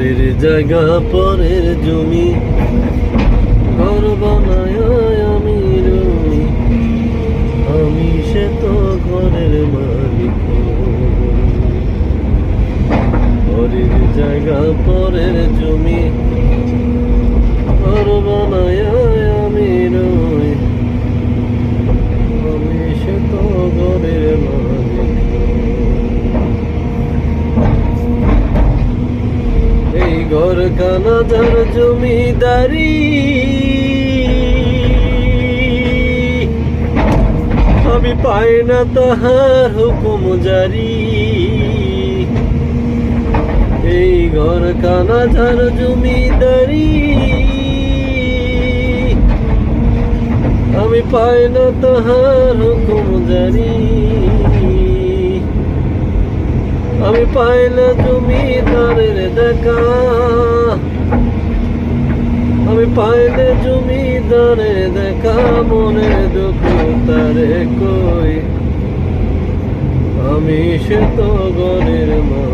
পরের জায়গা পরের জমি ঘর বানায় আমি রই, আমি সে তো ঘরের মালিক। পরের জায়গা পরের জমি ঘর বানায় আমি রই, আমি সে তো ঘরের মালিক। এই ঘর খানা যার জমিদারি, আমি পাই না তাহার হুকুম জারি। এই ঘর খানা যার জমিদারি, আমি পাই না তাহার হুকুম জারি। আমি পাই না জমিদারের দেখা, আমি পাই না জমিদারের দেখা। মনে দুঃখ তারে কই, আমি সে তো ঘরের মা।